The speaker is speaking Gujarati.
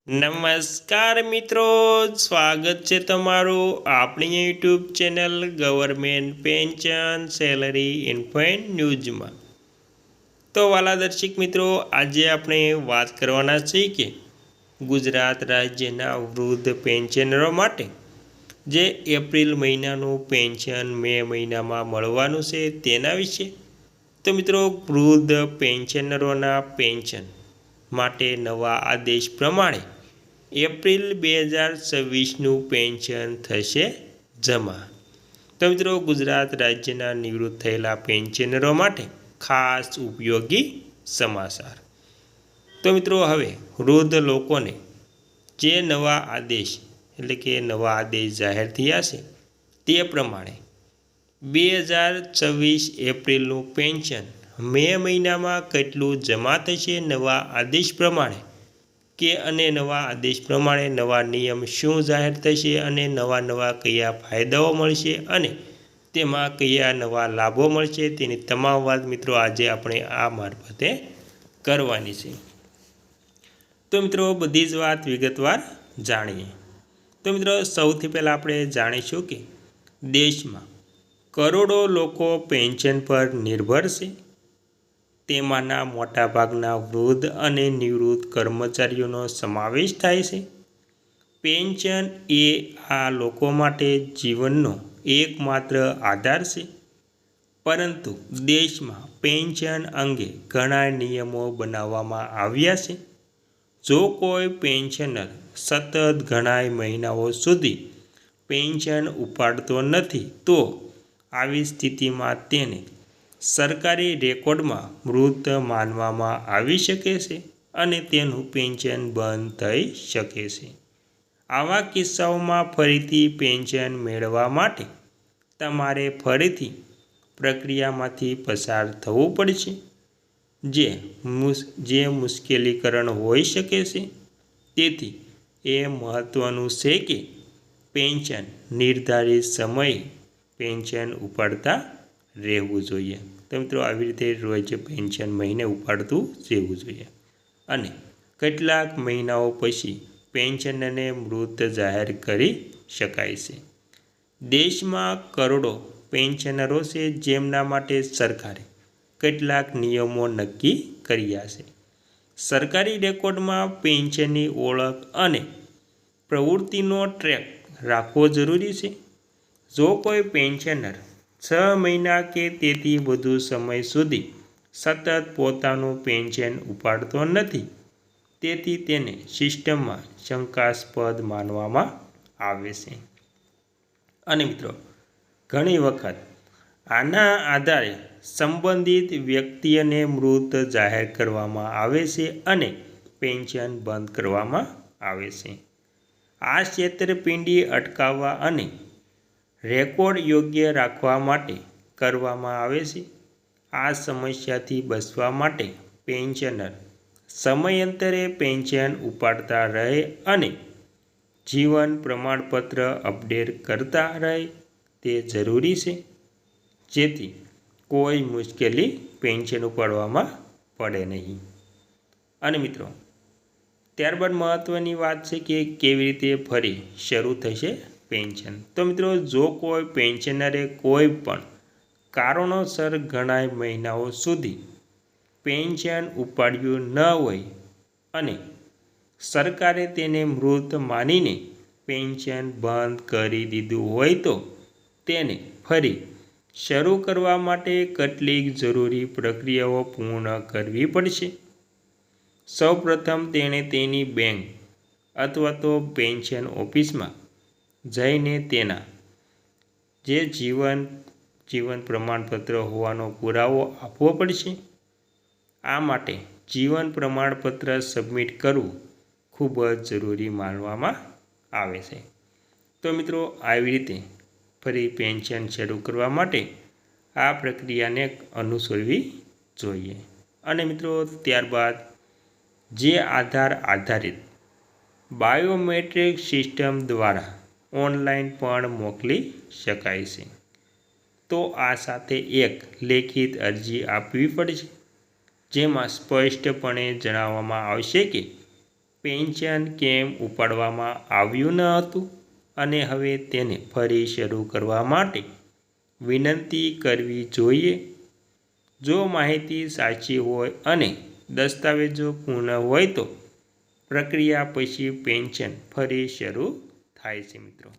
નમસ્કાર મિત્રો, સ્વાગત છે તમારું આપણી YouTube channel government pension salary info and ન્યૂઝમાં। તો વાલા દર્શક મિત્રો, આજે આપણે વાત કરવાના છીએ કે ગુજરાત રાજ્યના વૃદ્ધ પેન્શનરો માટે જે એપ્રિલ મહિનાનું પેન્શન મે મહિનામાં મળવાનું છે તેના વિશે। તો મિત્રો, વૃદ્ધ પેન્શનરોના પેન્શન માટે નવા આદેશ પ્રમાણે એપ્રિલ 2026નું પેન્શન થશે જમા। તો મિત્રો, ગુજરાત રાજ્યના નિવૃત્ત થયેલા પેન્શનરો માટે ખાસ ઉપયોગી સમાચાર। તો મિત્રો, હવે વૃદ્ધ લોકોને જે નવા આદેશ જાહેર થયા છે તે પ્રમાણે 2026 એપ્રિલનું પેન્શન મે મહિનામાં કેટલું જમા થશે નવા આદેશ પ્રમાણે અને નવા આદેશ પ્રમાણે નવા નિયમ શું જાહેર થશે અને નવા કયા ફાયદાઓ મળશે અને તેમાં કયા નવા લાભો મળશે તેની તમામ વાત મિત્રો આજે આપણે આ મારફતે કરવાની છે। તો મિત્રો, બધી જ વાત વિગતવાર જાણીએ। તો મિત્રો, સૌથી પહેલાં આપણે જાણીશું કે દેશમાં કરોડો લોકો પેન્શન પર નિર્ભર છે। તેમાંના મોટાભાગના વૃદ્ધ અને નિવૃત્ત કર્મચારીઓનો સમાવેશ થાય છે। પેન્શન એ આ લોકો માટે જીવનનો એકમાત્ર આધાર છે, પરંતુ દેશમાં પેન્શન અંગે ઘણા નિયમો બનાવવામાં આવ્યા છે। જો કોઈ પેન્શનર સતત ઘણા મહિનાઓ સુધી પેન્શન ઉપાડતો નથી તો આવી સ્થિતિમાં તેને સરકારી રેકોર્ડમાં મૃત માનવામાં આવી શકે છે અને તેનું પેન્શન બંધ થઈ શકે છે। આવા કિસ્સાઓમાં ફરીથી પેન્શન મેળવવા માટે તમારે ફરીથી પ્રક્રિયામાંથી પસાર થવું પડશે, જે મુશ્કેલીકરણ હોઈ શકે છે। તેથી એ મહત્ત્વનું છે કે પેન્શન નિર્ધારિત સમયે પેન્શન ઉપાડતા રહેવું જોઈએ। તો મિત્રો, આવી રીતે રોજ પેન્શન મહિને ઉપાડતું રહેવું જોઈએ અને કેટલાક મહિનાઓ પછી પેન્શનને મૃત જાહેર કરી શકાય છે। દેશમાં કરોડો પેન્શનરો છે જેમના માટે સરકારે કેટલાક નિયમો નક્કી કર્યા છે। સરકારી રેકોર્ડમાં પેન્શનની ઓળખ અને પ્રવૃત્તિનો ટ્રેક રાખવો જરૂરી છે। જો કોઈ પેન્શનર 6 મહિના કે તેથી વધુ સમય સુધી સતત પોતાનું પેન્શન ઉપાડતો નથી, તેથી તેને સિસ્ટમમાં શંકાસ્પદ માનવામાં આવે છે અને મિત્રો, ઘણી વખત આના આધારે સંબંધિત વ્યક્તિને મૃત જાહેર કરવામાં આવે છે અને પેન્શન બંધ કરવામાં આવે છે। આ છેતરપિંડી અટકાવવા અને રેકોર્ડ યોગ્ય રાખવા માટે કરવામાં આવે છે। આ સમસ્યાથી બચવા માટે પેન્શનર સમયાંતરે પેન્શન ઉપાડતા રહે અને જીવન પ્રમાણપત્ર અપડેટ કરતા રહે તે જરૂરી છે, જેથી કોઈ મુશ્કેલી પેન્શન ઉપાડવામાં પડે નહીં। અને મિત્રો, ત્યારબાદ મહત્ત્વની વાત છે કે કેવી રીતે ફરી શરૂ થશે પેન્શન। તો મિત્રો, જો કોઈ પેન્શનરે કોઈ પણ કારણોસર ઘણા મહિનાઓ સુધી પેન્શન ઉપાડ્યું ન હોય અને સરકારે તેને મૃત માનીને પેન્શન બંધ કરી દીધું હોય તો તેને ફરી શરૂ કરવા માટે કેટલીક જરૂરી પ્રક્રિયાઓ પૂર્ણ કરવી પડશે। સૌપ્રથમ તેણે તેની બેંક અથવા તો પેન્શન ઓફિસમાં જઈને તેના જે જીવન પ્રમાણપત્ર હોવાનો પુરાવો આપવો પડશે। આ માટે જીવન પ્રમાણપત્ર સબમિટ કરવું ખૂબ જ જરૂરી માનવામાં આવે છે। તો મિત્રો, આવી રીતે ફરી પેન્શન શરૂ કરવા માટે આ પ્રક્રિયાને અનુસરવી જોઈએ અને મિત્રો, ત્યારબાદ જે આધારિત બાયોમેટ્રિક સિસ્ટમ દ્વારા ઓનલાઈન પણ મોકલી શકાય છે। તો આ સાથે એક લેખિત અરજી આપવી પડશે, જેમાં સ્પષ્ટપણે જણાવવામાં આવશે કે પેન્શન કેમ ઉપાડવામાં આવ્યું ન હતું અને હવે તેને ફરી શરૂ કરવા માટે વિનંતી કરવી જોઈએ? જો માહિતી સાચી હોય અને દસ્તાવેજો પૂર્ણ હોય તો પ્રક્રિયા પછી પેન્શન ફરી શરૂ થાય છે મિત્રો.